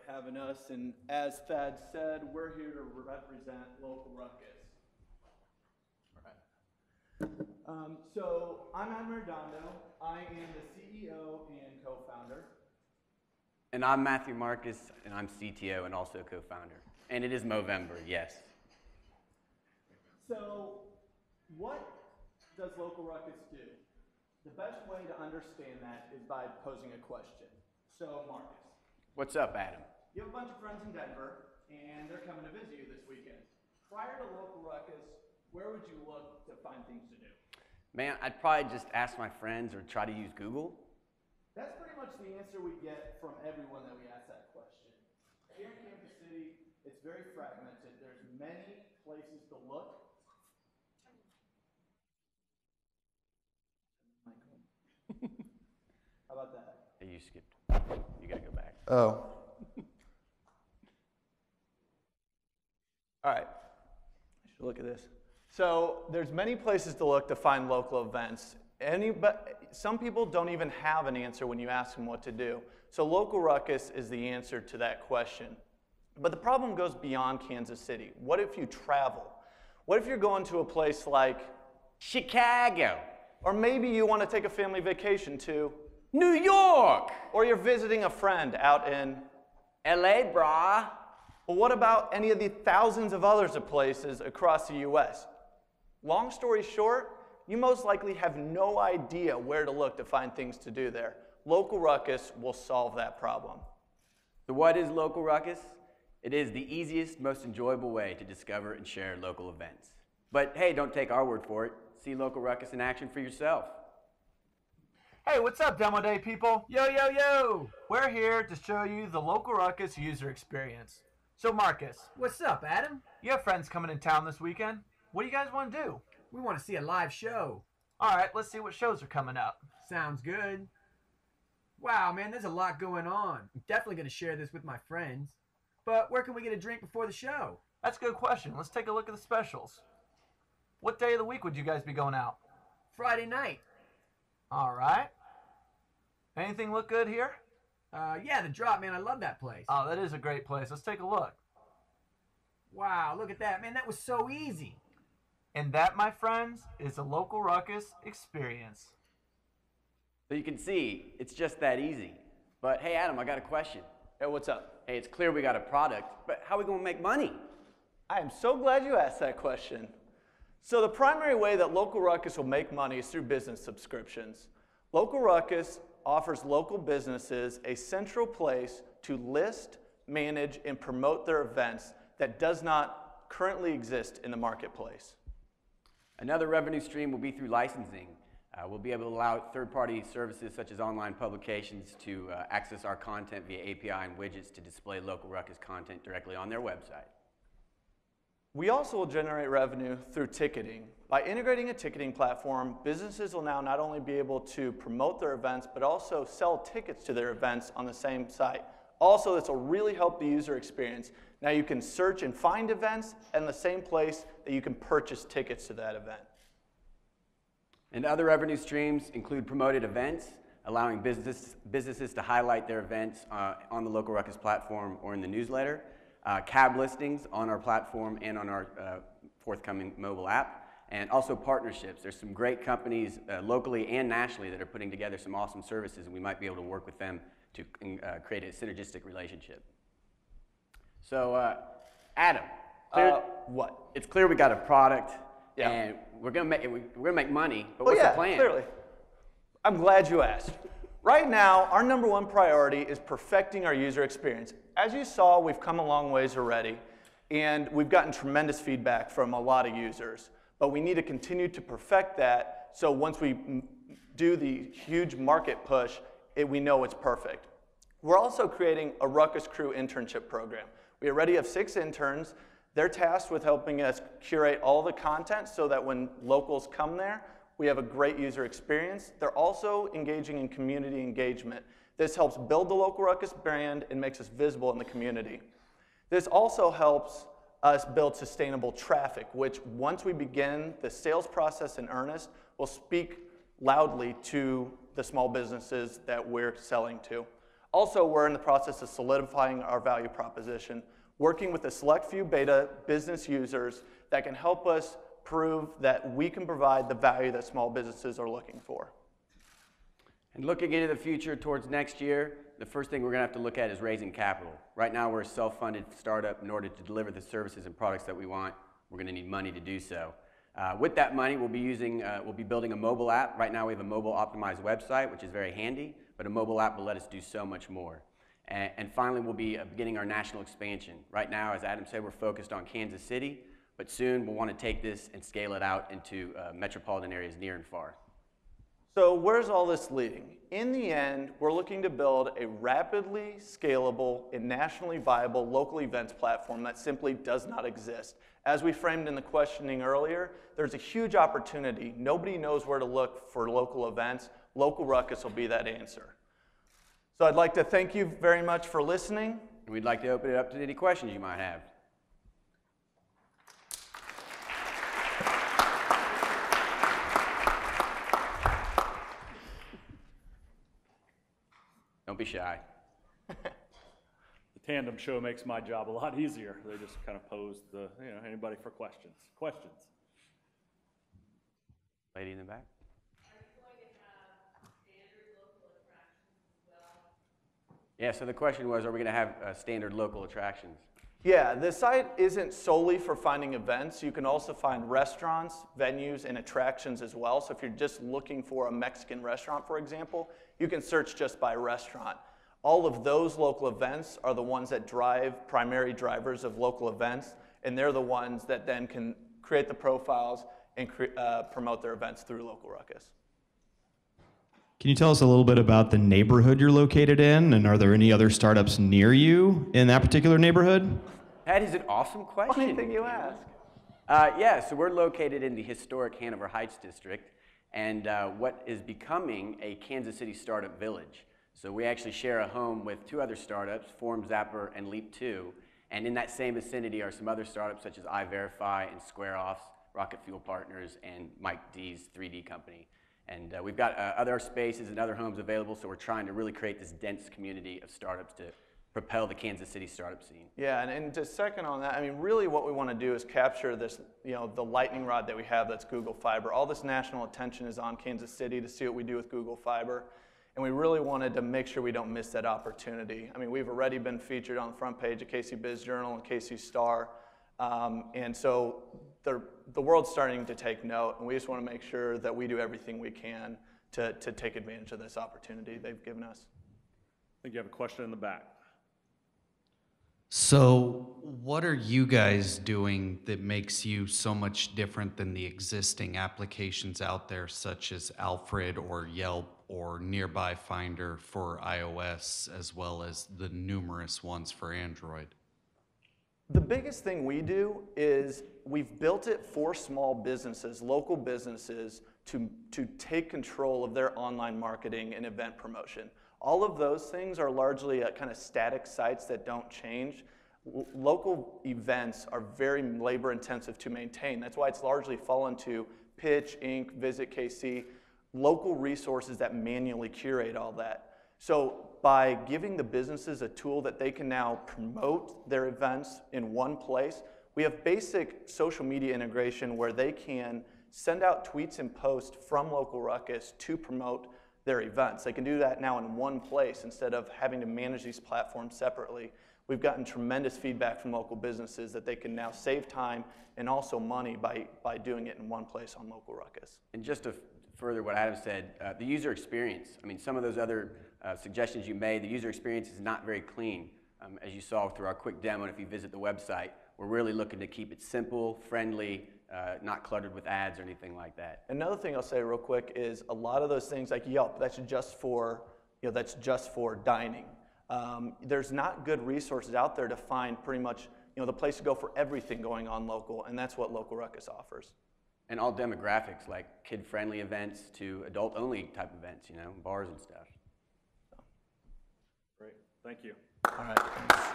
having us. And as Thad said, we're here to represent local Ruckus. All right. So I'm Arredondo. I am the CEO and co-founder. And I'm Matthew Marcus, and I'm CTO and also co-founder. And it is Movember, yes. So what does local Ruckus do? The best way to understand that is by posing a question. So Marcus. What's up, Adam? You have a bunch of friends in Denver, and they're coming to visit you this weekend. Prior to local Ruckus, where would you look to find things to do? Man, I'd probably just ask my friends or try to use Google. That's pretty much the answer we get from everyone that we ask that question. Here in Kansas City, it's very fragmented. There's many places to look. How about that? Hey, you skipped. You gotta go back. Oh. All right. I should look at this. So there's many places to look to find local events. Some people don't even have an answer when you ask them what to do. So local Ruckus is the answer to that question. But the problem goes beyond Kansas City. What if you travel? What if you're going to a place like Chicago? Or maybe you want to take a family vacation to New York! Or you're visiting a friend out in LA, brah. Well, what about any of the thousands of others of places across the US? Long story short, you most likely have no idea where to look to find things to do there. Local Ruckus will solve that problem. So what is local Ruckus? It is the easiest, most enjoyable way to discover and share local events. But hey, don't take our word for it. See local Ruckus in action for yourself. Hey, what's up, Demo Day people? Yo, yo, yo! We're here to show you the local Ruckus user experience. So Marcus, What's up, Adam? you have friends coming in town this weekend. What do you guys want to do? We want to see a live show. All right, let's see what shows are coming up. Sounds good. Wow, man, there's a lot going on. I'm definitely going to share this with my friends. But where can we get a drink before the show? That's a good question. Let's take a look at the specials. What day of the week would you guys be going out? Friday night. All right. Anything look good here? Yeah, the Drop, man. I love that place. Oh, that is a great place. Let's take a look. Wow, look at that, man. That was so easy. And that, my friends, is a local Ruckus experience. So you can see, it's just that easy. But hey, Adam, I got a question. Hey, what's up? Hey, it's clear we got a product, but how are we gonna make money? I am so glad you asked that question. So the primary way that local Ruckus will make money is through business subscriptions. Local Ruckus offers local businesses a central place to list, manage, and promote their events that does not currently exist in the marketplace. Another revenue stream will be through licensing. We'll be able to allow third-party services such as online publications to access our content via API and widgets to display local Ruckus content directly on their website. We also will generate revenue through ticketing. By integrating a ticketing platform, businesses will now not only be able to promote their events, but also sell tickets to their events on the same site. Also, this will really help the user experience. Now you can search and find events in the same place that you can purchase tickets to that event. And other revenue streams include promoted events, allowing businesses to highlight their events on the local Ruckus platform or in the newsletter, cab listings on our platform and on our forthcoming mobile app, and also partnerships. There's some great companies locally and nationally that are putting together some awesome services, and we might be able to work with them to create a synergistic relationship. So, Adam, what? It's clear we got a product, Yeah. and we're gonna make money. But what's the plan? Clearly. I'm glad you asked. Right now, our number one priority is perfecting our user experience. As you saw, we've come a long ways already, and we've gotten tremendous feedback from a lot of users. But we need to continue to perfect that, so once we do the huge market push, we know it's perfect. We're also creating a Ruckus Crew internship program. We already have 6 interns. They're tasked with helping us curate all the content so that when locals come there, we have a great user experience. They're also engaging in community engagement. This helps build the local Ruckus brand and makes us visible in the community. This also helps us build sustainable traffic, which once we begin the sales process in earnest, will speak loudly to the small businesses that we're selling to. Also, we're in the process of solidifying our value proposition, working with a select few beta business users that can help us prove that we can provide the value that small businesses are looking for. And looking into the future towards next year, the first thing we're going to have to look at is raising capital. Right now, we're a self-funded startup. In order to deliver the services and products that we want, we're going to need money to do so. With that money, we'll be building a mobile app. Right now, we have a mobile optimized website, which is very handy, but a mobile app will let us do so much more. And finally, we'll be beginning our national expansion. Right now, as Adam said, we're focused on Kansas City, but soon we'll want to take this and scale it out into metropolitan areas near and far. So where's all this leading? In the end, we're looking to build a rapidly scalable and nationally viable local events platform that simply does not exist. As we framed in the questioning earlier, there's a huge opportunity. Nobody knows where to look for local events. Local Ruckus will be that answer. So I'd like to thank you very much for listening. And we'd like to open it up to any questions you might have. Don't be shy. The tandem show makes my job a lot easier. They just kind of pose anybody for questions. Questions? Lady in the back. Are you going to have standard local attractions as well? Yeah, so the question was, are we going to have standard local attractions? Yeah, the site isn't solely for finding events. You can also find restaurants, venues, and attractions as well. So if you're just looking for a Mexican restaurant, for example, you can search just by restaurant. All of those local events are the ones that drive primary drivers of local events, and they're the ones that then can create the profiles and promote their events through Local Ruckus. Can you tell us a little bit about the neighborhood you're located in, and are there any other startups near you in that particular neighborhood? That is an awesome question. Funny thing you ask. Yeah, so we're located in the historic Hanover Heights district, and what is becoming a Kansas City startup village. So we actually share a home with two other startups, Form Zapper and Leap2, and in that same vicinity are some other startups such as iVerify and SquareOffs, Rocket Fuel Partners, and Mike D's 3D company. And we've got other spaces and other homes available, so we're trying to really create this dense community of startups to propel the Kansas City startup scene. Yeah, and to second on that, I mean, really what we want to do is capture this, the lightning rod that we have that's Google Fiber. All this national attention is on Kansas City to see what we do with Google Fiber, and we really wanted to make sure we don't miss that opportunity. I mean, we've already been featured on the front page of KC Biz Journal and KC Star, and so the world's starting to take note, and we just want to make sure that we do everything we can to take advantage of this opportunity they've given us. I think you have a question in the back. So what are you guys doing that makes you so much different than the existing applications out there, such as Alfred or Yelp or Nearby Finder for iOS, as well as the numerous ones for Android? The biggest thing we do is we've built it for small businesses, local businesses, to take control of their online marketing and event promotion. All of those things are largely kind of static sites that don't change. Local events are very labor intensive to maintain. That's why it's largely fallen to Pitch, Inc., Visit KC, local resources that manually curate all that. So by giving the businesses a tool that they can now promote their events in one place, we have basic social media integration where they can send out tweets and posts from Local Ruckus to promote their events. They can do that now in one place instead of having to manage these platforms separately. We've gotten tremendous feedback from local businesses that they can now save time and also money by doing it in one place on Local Ruckus. And just to further what Adam said, the user experience, I mean, some of those other suggestions you made, the user experience is not very clean. As you saw through our quick demo, and if you visit the website, we're really looking to keep it simple, friendly, not cluttered with ads or anything like that. Another thing I'll say real quick is a lot of those things like Yelp, that's just for dining. There's not good resources out there to find pretty much the place to go for everything going on local, and that's what Local Ruckus offers. And all demographics, like kid-friendly events to adult-only type events, bars and stuff. Great, thank you. All right, thanks.